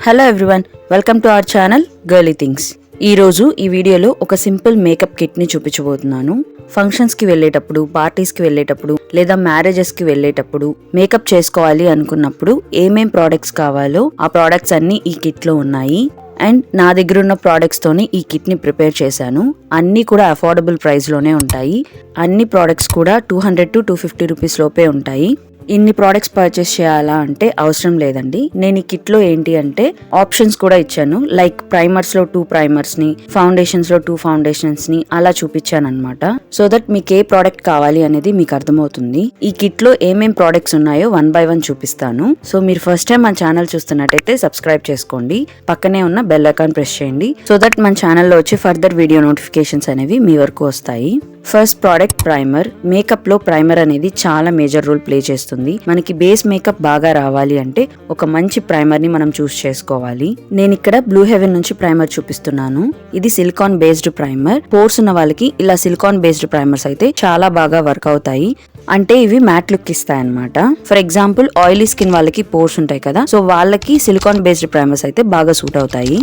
Hello everyone, welcome to our channel girly things. ఈ రోజు ఈ వీడియోలో ఒక సింపుల్ మేకప్ కిట్ ని చూపించబోతున్నాను. ఫంక్షన్స్ కి వెళ్ళేటప్పుడు, పార్టీస్ కి వెళ్ళేటప్పుడు లేదా మ్యారేజెస్ కి వెళ్ళేటప్పుడు మేకప్ చేసుకోవాలి అనుకున్నప్పుడు ఏమేం ప్రోడక్ట్స్ కావాలో ఆ ప్రోడక్ట్స్ అన్ని ఈ కిట్ లో ఉన్నాయి. అండ్ నా దగ్గర ఉన్న ప్రోడక్ట్స్ తోని ఈ కిట్ ని ప్రిపేర్ చేశాను. అన్ని కూడా అఫోర్డబుల్ ప్రైస్ లోనే ఉంటాయి. అన్ని ప్రోడక్ట్స్ కూడా 200 to 250 రూపీస్ లోపే ఉంటాయి. ఇన్ని ప్రోడక్ట్స్ పర్చేస్ చేయాలా అంటే అవసరం లేదండి. నేను ఈ కిట్ లో ఏంటి అంటే ఆప్షన్స్ కూడా ఇచ్చాను. లైక్ ప్రైమర్స్ లో 2 ప్రైమర్స్ ని, ఫౌండేషన్స్ లో 2 ఫౌండేషన్స్ ని అలా చూపించాను అనమాట. సో దట్ మీకు ఏ ప్రోడక్ట్ కావాలి అనేది మీకు అర్థమవుతుంది. ఈ కిట్ లో ఏమేం ప్రోడక్ట్స్ ఉన్నాయో 1 by 1 చూపిస్తాను. సో మీరు ఫస్ట్ టైం మన ఛానల్ చూస్తున్నట్టయితే సబ్స్క్రైబ్ చేసుకోండి, పక్కనే ఉన్న బెల్ ఐకాన్ ప్రెస్ చేయండి. సో దట్ మన ఛానల్లో వచ్చే ఫర్దర్ వీడియో నోటిఫికేషన్స్ అనేవి మీ వరకు వస్తాయి. First product primer. మేకప్ లో ప్రైమర్ అనేది చాలా మేజర్ రోల్ ప్లే చేస్తుంది. మనకి బేస్ మేకప్ బాగా రావాలి అంటే ఒక మంచి ప్రైమర్ ని మనం చూస్ చేసుకోవాలి. నేను ఇక్కడ బ్లూ హెవెన్ నుంచి ప్రైమర్ చూపిస్తున్నాను. ఇది సిలికాన్ బేస్డ్ ప్రైమర్. పోర్స్ ఉన్న వాళ్ళకి ఇలా సిలికాన్ బేస్డ్ ప్రైమర్స్ అయితే చాలా బాగా వర్క్ అవుతాయి. అంటే ఇవి మ్యాట్ లుక్ ఇస్తాయి అనమాట. ఫర్ ఎగ్జాంపుల్ ఆయిలీ స్కిన్ వాళ్ళకి పోర్స్ ఉంటాయి కదా, సో వాళ్ళకి సిలికాన్ బేస్డ్ ప్రైమర్స్ అయితే బాగా సూట్ అవుతాయి.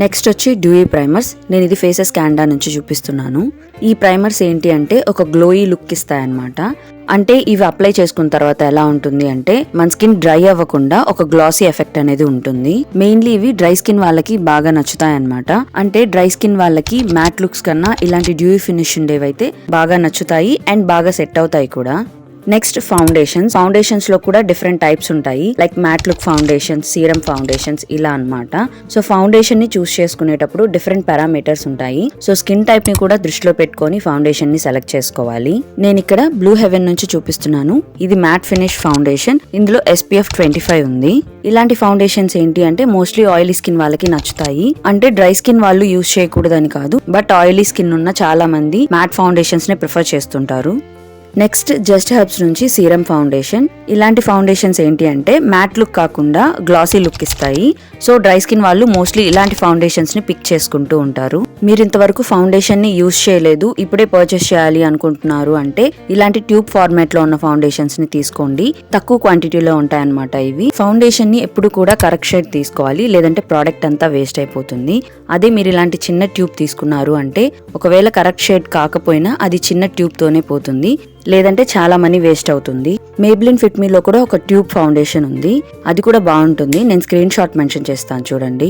నెక్స్ట్ వచ్చి డ్యూయీ ప్రైమర్స్. నేను ఇది ఫేసెస్ క్యాండా నుంచి చూపిస్తున్నాను. ఈ ప్రైమర్స్ ఏంటి అంటే ఒక గ్లోయీ లుక్ ఇస్తాయి అనమాట. అంటే ఇవి అప్లై చేసుకున్న తర్వాత ఎలా ఉంటుంది అంటే మన స్కిన్ డ్రై అవ్వకుండా ఒక గ్లాసీ ఎఫెక్ట్ అనేది ఉంటుంది. మెయిన్లీ ఇవి డ్రై స్కిన్ వాళ్ళకి బాగా నచ్చుతాయి అనమాట. అంటే డ్రై స్కిన్ వాళ్ళకి మ్యాట్ లుక్స్ కన్నా ఇలాంటి డ్యూయీ ఫినిష్ ఉండేవైతే బాగా నచ్చుతాయి అండ్ బాగా సెట్ అవుతాయి కూడా. Next foundations. ఫౌండేషన్స్ లో కూడా డిఫరెంట్ టైప్స్ ఉంటాయి. Like mat look foundations, serum foundations ఇలా అన్నమాట. సో ఫౌండేషన్ ని చూస్ చేసుకునేటప్పుడు డిఫరెంట్ పారామీటర్స్ ఉంటాయి. సో స్కిన్ టైప్ ని కూడా దృష్టిలో పెట్టుకొని ఫౌండేషన్ ని సెలెక్ట్ చేసుకోవాలి. నేను ఇక్కడ బ్లూ హెవెన్ నుంచి చూపిస్తున్నాను. ఇది మ్యాట్ ఫినిష్ ఫౌండేషన్. ఇందులో SPF 25 ఉంది. ఇలాంటి ఫౌండేషన్స్ ఏంటి అంటే మోస్ట్లీ ఆయిలీ స్కిన్ వాళ్ళకి నచ్చుతాయి. అంటే డ్రై స్కిన్ వాళ్ళు యూజ్ చేయకూడదని కాదు, బట్ ఆయిలీ స్కిన్ ఉన్న చాలా మంది మ్యాట్ ఫౌండేషన్స్ ని ప్రిఫర్ చేస్తుంటారు. నెక్స్ట్ జస్ట్ హెర్బ్స్ నుంచి సీరం ఫౌండేషన్. ఇలాంటి ఫౌండేషన్స్ ఏంటి అంటే మ్యాట్ లుక్ కాకుండా గ్లాసీ లుక్ ఇస్తాయి. సో డ్రై స్కిన్ వాళ్ళు మోస్ట్లీ ఇలాంటి ఫౌండేషన్స్ ని పిక్ చేసుకుంటూ ఉంటారు. మీరు ఇంతవరకు ఫౌండేషన్ ని యూజ్ చేయలేదు, ఇప్పుడే పర్చేస్ చేయాలి అనుకుంటున్నారు అంటే ఇలాంటి ట్యూబ్ ఫార్మాట్ లో ఉన్న ఫౌండేషన్స్ ని తీసుకోండి. తక్కువ క్వాంటిటీలో ఉంటాయన్నమాట ఇవి. ఫౌండేషన్ ని ఎప్పుడు కూడా కరెక్ట్ షేడ్ తీసుకోవాలి, లేదంటే ప్రోడక్ట్ అంతా వేస్ట్ అయిపోతుంది. అదే మీరు ఇలాంటి చిన్న ట్యూబ్ తీసుకున్నారు అంటే ఒకవేళ కరెక్ట్ షేడ్ కాకపోయినా అది చిన్న ట్యూబ్ తోనే పోతుంది, లేదంటే చాలా మనీ వేస్ట్ అవుతుంది. మేబ్లిన్ ఫిట్ మీ లో కూడా ఒక ట్యూబ్ ఫౌండేషన్ ఉంది, అది కూడా బాగుంటుంది. నేను స్క్రీన్ షాట్ మెన్షన్ చేస్తాను చూడండి.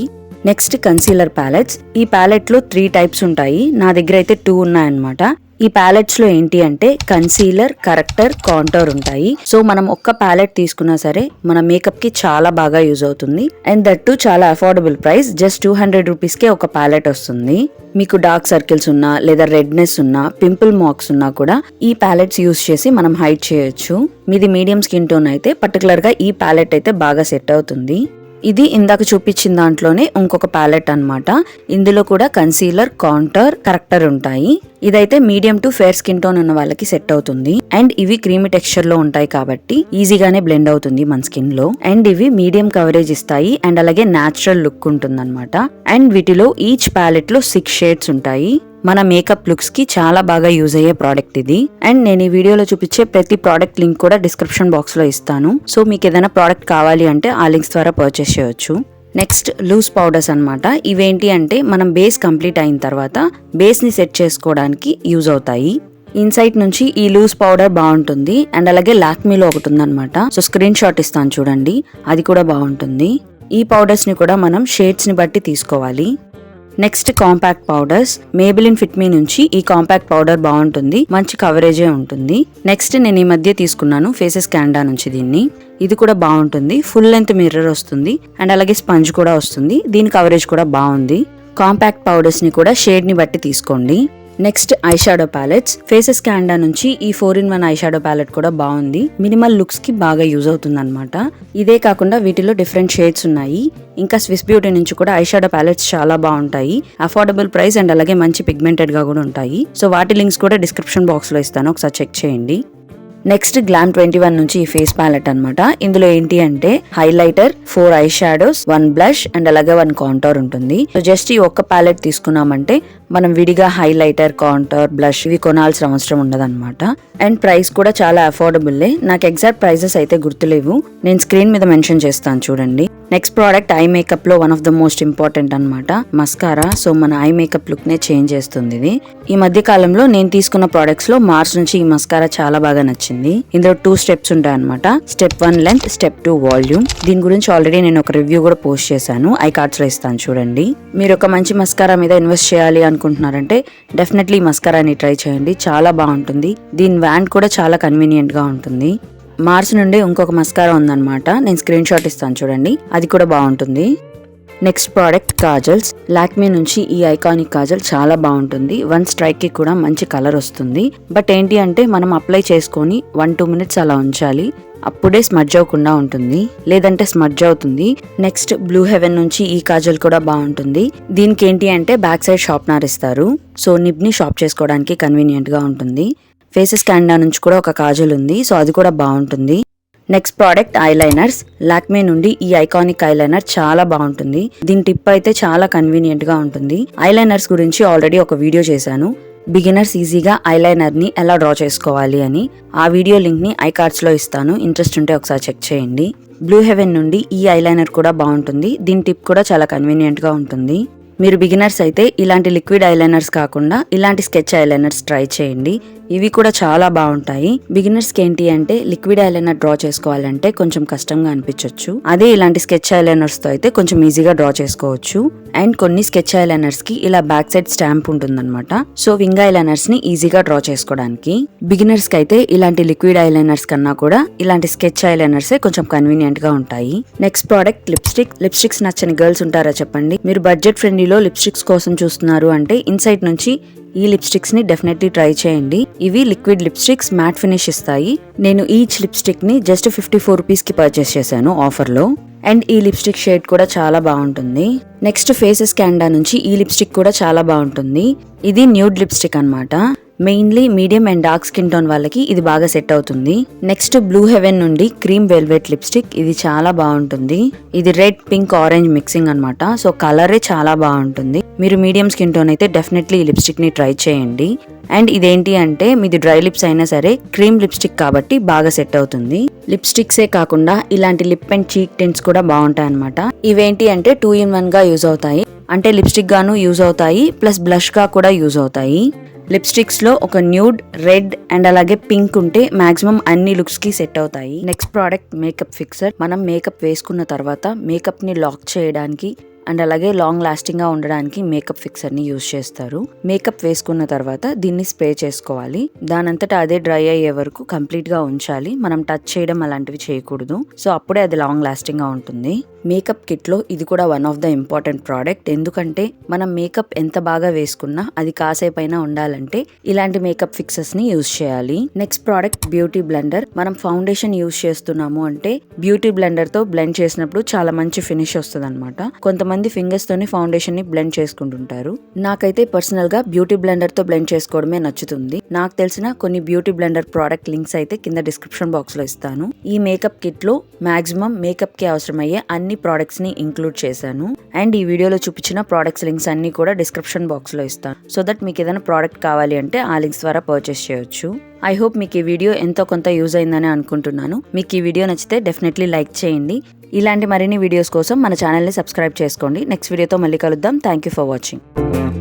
Next concealer palettes. ఈ ప్యాలెట్ లో 3 టైప్స్ ఉంటాయి. నా దగ్గర అయితే 2 ఉన్నాయన్నమాట. ఈ ప్యాలెట్స్ లో ఏంటి అంటే కన్సీలర్, కరెక్టర్, కాంటోర్ ఉంటాయి. సో మనం ఒక్క ప్యాలెట్ తీసుకున్నా సరే మన మేకప్ కి చాలా బాగా యూజ్ అవుతుంది. అండ్ దట్ టు చాలా అఫోర్డబుల్ ప్రైస్. జస్ట్ 200 రూపీస్ కే ఒక ప్యాలెట్ వస్తుంది. మీకు డార్క్ సర్కిల్స్ ఉన్నా లేదా రెడ్నెస్ ఉన్నా, పింపుల్ మార్క్స్ ఉన్నా కూడా ఈ ప్యాలెట్స్ యూజ్ చేసి మనం హైడ్ చేయొచ్చు. మీది మీడియం స్కిన్ టోన్ అయితే పర్టికులర్ గా ఈ ప్యాలెట్ అయితే బాగా సెట్ అవుతుంది. ఇది ఇందాక చూపించిన దాంట్లోనే ఇంకొక ప్యాలెట్ అన్నమాట. ఇందులో కూడా కన్సీలర్, కాంటోర్, కరెక్టర్ ఉంటాయి. ఇదైతే medium to fair skin tone ఉన్న వాళ్ళకి సెట్ అవుతుంది. అండ్ ఇవి క్రీమీ టెక్స్చర్ లో ఉంటాయి కాబట్టి ఈజీగానే బ్లెండ్ అవుతుంది మన స్కిన్ లో. అండ్ ఇవి మీడియం కవరేజ్ ఇస్తాయి అండ్ అలాగే న్యాచురల్ లుక్ ఉంటుంది అనమాట. అండ్ వీటిలో ఈచ్ ప్యాలెట్ లో 6 షేడ్స్ ఉంటాయి. మన మేకప్ లుక్స్ కి చాలా బాగా యూజ్ అయ్యే ప్రోడక్ట్ ఇది. అండ్ నేను ఈ వీడియోలో చూపించే ప్రతి ప్రోడక్ట్ లింక్ కూడా డిస్క్రిప్షన్ బాక్స్ లో ఇస్తాను. సో మీకు ఏదైనా ప్రోడక్ట్ కావాలి అంటే ఆ లింక్స్ ద్వారా పర్చేస్ చేయొచ్చు. నెక్స్ట్ లూజ్ పౌడర్స్ అన్నమాట. ఇవేంటి అంటే మనం బేస్ కంప్లీట్ అయిన తర్వాత బేస్ ని సెట్ చేసుకోవడానికి యూజ్ అవుతాయి. ఇన్సైట్ నుంచి ఈ లూజ్ పౌడర్ బాగుంటుంది. అండ్ అలాగే లాక్మీలో ఒకటి ఉందన్నమాట. సో స్క్రీన్ షాట్ ఇస్తాను చూడండి, అది కూడా బాగుంటుంది. ఈ పౌడర్స్ ని కూడా మనం షేడ్స్ ని బట్టి తీసుకోవాలి. Next compact powders. Maybelline fit me నుంచి ఈ కాంపాక్ట్ పౌడర్ బాగుంటుంది, మంచి కవరేజే ఉంటుంది. నెక్స్ట్ నేను ఈ మధ్య తీసుకున్నాను ఫేసెస్ క్యాండా నుంచి దీన్ని. ఇది కూడా బాగుంటుంది. ఫుల్ లెంత్ మిర్రర్ వస్తుంది అండ్ అలాగే స్పంజ్ కూడా వస్తుంది. దీని కవరేజ్ కూడా బాగుంది. కాంపాక్ట్ పౌడర్స్ ని కూడా షేడ్ ని బట్టి తీసుకోండి. Next eye shadow palettes. Faces Canada నుంచి ఈ 4-in-1 ఐ షాడో ప్యాలెట్ కూడా బాగుంది. మినిమల్ లుక్స్ కి బాగా యూజ్ అవుతుంది అనమాట. ఇదే కాకుండా వీటిలో డిఫరెంట్ షేడ్స్ ఉన్నాయి. ఇంకా స్విస్ బ్యూటీ నుంచి కూడా ఐ షాడో ప్యాలెట్స్ చాలా బాగుంటాయి. అఫోర్డబుల్ ప్రైస్ అండ్ అలాగే మంచి పిగ్మెంటెడ్ గా కూడా ఉంటాయి. సో వాటి లింక్స్ కూడా డిస్క్రిప్షన్ బాక్స్ లో ఇస్తాను, ఒకసారి చెక్ చేయండి. నెక్స్ట్ గ్లామ్ 21 నుంచి ఈ ఫేస్ ప్యాలెట్ అన్నమాట. ఇందులో ఏంటి అంటే highlighter, 4 I shadows, 1 blush and అలాగే 1 కాంటోర్ ఉంటుంది. సో జస్ట్ ఈ ఒక్క ప్యాలెట్ తీసుకున్నామంటే మనం విడిగా హైలైటర్, కాంటోర్, బ్లష్ ఇవి కొనాల్సిన అవసరం ఉండదన్నమాట. అండ్ ప్రైస్ కూడా చాలా అఫోర్డబుల్లే. నాకు ఎగ్జాక్ట్ ప్రైజెస్ అయితే గుర్తులేవు, నేను స్క్రీన్ మీద మెన్షన్ చేస్తాను చూడండి. నెక్స్ట్ ప్రోడక్ట్ ఐ మేకప్ లో one of the most important అన్నమాట, మస్కారా. సో మన ఐ మేకప్ లుక్ నే చేంజ్ చేస్తుంది ఇది. ఈ మధ్య కాలంలో నేను తీసుకున్న ప్రొడక్ట్స్ లో మార్చ్ నుంచి ఈ మస్కారా చాలా బాగా నచ్చింది. ఇందులో 2 స్టెప్స్ ఉంటాయి అనమాట. Step 1 length, step 2 volume. దీని గురించి ఆల్రెడీ నేను ఒక రివ్యూ కూడా పోస్ట్ చేశాను, ఐ కార్డ్స్ లో ఇస్తాను చూడండి. మీరు ఒక మంచి మస్కారా మీద ఇన్వెస్ట్ చేయాలి అనుకుంటున్నారంటే డెఫినెట్లీ ఈ మస్కారాని ట్రై చేయండి, చాలా బాగుంటుంది. దీని వ్యాండ్ కూడా చాలా కన్వీనియంట్ గా ఉంటుంది. మార్చ్ నుండి ఇంకొక మస్కారా ఉందన్నమాట, నేను స్క్రీన్ షాట్ ఇస్తాను చూడండి, అది కూడా బాగుంటుంది. Next product kajals. లాక్మే నుంచి ఈ ఐకానిక్ కాజల్ చాలా బాగుంటుంది. 1 స్ట్రైక్ కి కూడా మంచి కలర్ వస్తుంది. బట్ ఏంటి అంటే మనం అప్లై చేసుకొని 1-2 మినిట్స్ అలా ఉంచాలి, అప్పుడే స్మడ్జ్ అవ్వకుండా ఉంటుంది, లేదంటే స్మడ్జ్ అవుతుంది. నెక్స్ట్ బ్లూ హెవెన్ నుంచి ఈ కాజల్ కూడా బాగుంటుంది. దీనికి ఏంటి అంటే బ్యాక్ సైడ్ షార్ప్నర్ ఇస్తారు, సో నిబ్ ని షార్ప్ చేసుకోవడానికి కన్వీనియంట్ గా ఉంటుంది. ఫేసెస్ క్యాండా నుంచి కూడా ఒక కాజల్ ఉంది, సో అది కూడా బాగుంటుంది. Next product eyeliners. లాక్మే నుండి ఈ ఐకానిక్ ఐలైనర్ చాలా బాగుంటుంది. దీని టిప్ అయితే చాలా కన్వీనియంట్ గా ఉంటుంది. ఐలైనర్స్ గురించి ఆల్రెడీ ఒక వీడియో చేశాను, బిగినర్స్ ఈజీగా ఐలైనర్ ని ఎలా డ్రా చేసుకోవాలి అని. ఆ వీడియో లింక్ ని ఐ కార్డ్స్ లో ఇస్తాను, ఇంట్రెస్ట్ ఉంటే ఒకసారి చెక్ చేయండి. బ్లూ హెవెన్ నుండి ఈ ఐలైనర్ కూడా బాగుంటుంది. దీని టిప్ కూడా చాలా కన్వీనియంట్ గా ఉంటుంది. మీరు బిగినర్స్ అయితే ఇలాంటి లిక్విడ్ ఐలైనర్స్ కాకుండా ఇలాంటి స్కెచ్ ఐలైనర్స్ ట్రై చేయండి, ఇవి కూడా చాలా బాగుంటాయి. బిగినర్స్ కి ఏంటి అంటే లిక్విడ్ ఐలైనర్ డ్రా చేసుకోవాలంటే కొంచెం కష్టంగా అనిపించవచ్చు, అదే ఇలాంటి స్కెచ్ ఐలైనర్స్ తో అయితే కొంచెం ఈజీగా డ్రా చేసుకోవచ్చు. అండ్ కొన్ని స్కెచ్ ఐలైనర్స్ కి ఇలా బ్యాక్ సైడ్ స్టాంప్ ఉంటుందన్నమాట, సో వింగ్ ఐలైనర్స్ ని ఈజీగా డ్రా చేసుకోవడానికి. బిగినర్స్ కి అయితే ఇలాంటి లిక్విడ్ ఐలైనర్స్ కన్నా కూడా ఇలాంటి స్కెచ్ ఐలైనర్స్ కొంచెం కన్వీనియంట్ గా ఉంటాయి. Next product lipstick. లిప్స్టిక్స్ నచ్చని గర్ల్స్ ఉంటారా చెప్పండి? మీరు బడ్జెట్ ఫ్రెండ్లీలో లిప్స్టిక్స్ కోసం చూస్తున్నారు అంటే ఇన్సైట్ నుంచి ఈ లిప్స్టిక్స్ ని డెఫినెట్లీ ట్రై చేయండి. ఇవి లిక్విడ్ లిప్స్టిక్స్, మ్యాట్ ఫినిష్ ఇస్తాయి. నేను ఈచ్ లిప్స్టిక్ ని జస్ట్ 54 రూపీస్ కి పర్చేస్ చేశాను ఆఫర్ లో. అండ్ ఈ లిప్స్టిక్ షేడ్ కూడా చాలా బాగుంటుంది. నెక్స్ట్ ఫేసెస్ క్యాండా నుంచి ఈ లిప్స్టిక్ కూడా చాలా బాగుంటుంది. ఇది న్యూడ్ లిప్స్టిక్ అన్నమాట. Mainly medium and dark skin tone వాళ్ళకి ఇది బాగా సెట్ అవుతుంది. నెక్స్ట్ బ్లూ హెవెన్ నుండి క్రీమ్ వెల్వెట్ లిప్స్టిక్. ఇది చాలా బాగుంటుంది. ఇది రెడ్, పింక్, ఆరెంజ్ మిక్సింగ్ అన్నమాట, సో కలరే చాలా బాగుంటుంది. మీరు మీడియం స్కిన్ టోన్ అయితే డెఫినెట్లీ ఈ లిప్స్టిక్ ని ట్రై చేయండి. అండ్ ఇదేంటి అంటే మీది డ్రై లిప్స్ అయినా సరే క్రీమ్ లిప్స్టిక్ కాబట్టి బాగా సెట్ అవుతుంది. లిప్స్టిక్సే కాకుండా ఇలాంటి లిప్ అండ్ చీక్ టింట్స్ కూడా బాగుంటాయి అనమాట. ఇవేంటి అంటే 2-in-1 గా యూజ్ అవుతాయి, అంటే లిప్స్టిక్ గాను యూజ్ అవుతాయి ప్లస్ బ్లష్ గా కూడా యూజ్ అవుతాయి. లిప్స్టిక్స్ లో ఒక న్యూడ్, రెడ్ అండ్ అలాగే పింక్ ఉంటే మాక్సిమం అన్ని లుక్స్ కి సెట్ అవుతాయి. Next product makeup fixer. మనం మేకప్ వేసుకున్న తర్వాత మేకప్ ని లాక్ చేయడానికి అండ్ అలాగే లాంగ్ లాస్టింగ్ గా ఉండడానికి మేకప్ ఫిక్సర్ ని యూజ్ చేస్తారు. మేకప్ వేసుకున్న తర్వాత దీన్ని స్ప్రే చేసుకోవాలి, దానంతటా అదే డ్రై అయ్యే వరకు కంప్లీట్ గా ఉంచాలి. మనం టచ్ చేయడం అలాంటివి చేయకూడదు, సో అప్పుడే అది లాంగ్ లాస్టింగ్ గా ఉంటుంది. మేకప్ కిట్ లో ఇది కూడా one of the important product, ఎందుకంటే మనం మేకప్ ఎంత బాగా వేసుకున్నా అది కాసేపైనా ఉండాలంటే ఇలాంటి మేకప్ ఫిక్సర్స్ ని యూజ్ చేయాలి. Next product beauty blender. మనం ఫౌండేషన్ యూజ్ చేస్తున్నాము అంటే బ్యూటీ బ్లెండర్ తో బ్లెండ్ చేసినప్పుడు చాలా మంచి ఫినిష్ వస్తుంది అనమాట. కొంతమంది ఫింగర్స్ తోని ఫౌండేషన్ ని బ్లెండ్ చేసుకుంటుంటారు. నాకైతే పర్సనల్ గా బ్యూటీ బ్లెండర్ తో బ్లెండ్ చేసుకోవడమే నచ్చుతుంది. నాకు తెలిసిన కొన్ని బ్యూటీ బ్లెండర్ ప్రోడక్ట్ లింక్స్ అయితే కింద డిస్క్రిప్షన్ బాక్స్ లో ఇస్తాను. ఈ మేకప్ కిట్ లో మాక్సిమం మేకప్ కి అవసరమయ్యే అన్ని ప్రోడక్ట్స్ ని ఇంక్లూడ్ చేశాను. అండ్ ఈ వీడియోలో చూపించిన ప్రోడక్ట్స్ లింక్స్ అన్ని కూడా డిస్క్రిప్షన్ బాక్స్ లో ఇస్తాను, సో దట్ మీకు ఏదైనా ప్రోడక్ట్ కావాలి అంటే ఆ లింక్స్ ద్వారా పర్చేస్ చేయొచ్చు. ఐ హోప్ మీకు ఈ వీడియో ఎంతో కొంత యూజ్ అయిందని అనుకుంటున్నాను. మీకు ఈ వీడియో నచ్చితే డెఫినెట్లీ లైక్ చేయండి. ఇలాంటి మరిన్ని వీడియోస్ కోసం మన ఛానల్ని సబ్స్క్రైబ్ చేసుకోండి. నెక్స్ట్ వీడియోతో మళ్ళీ కలుద్దాం. Thank you for watching.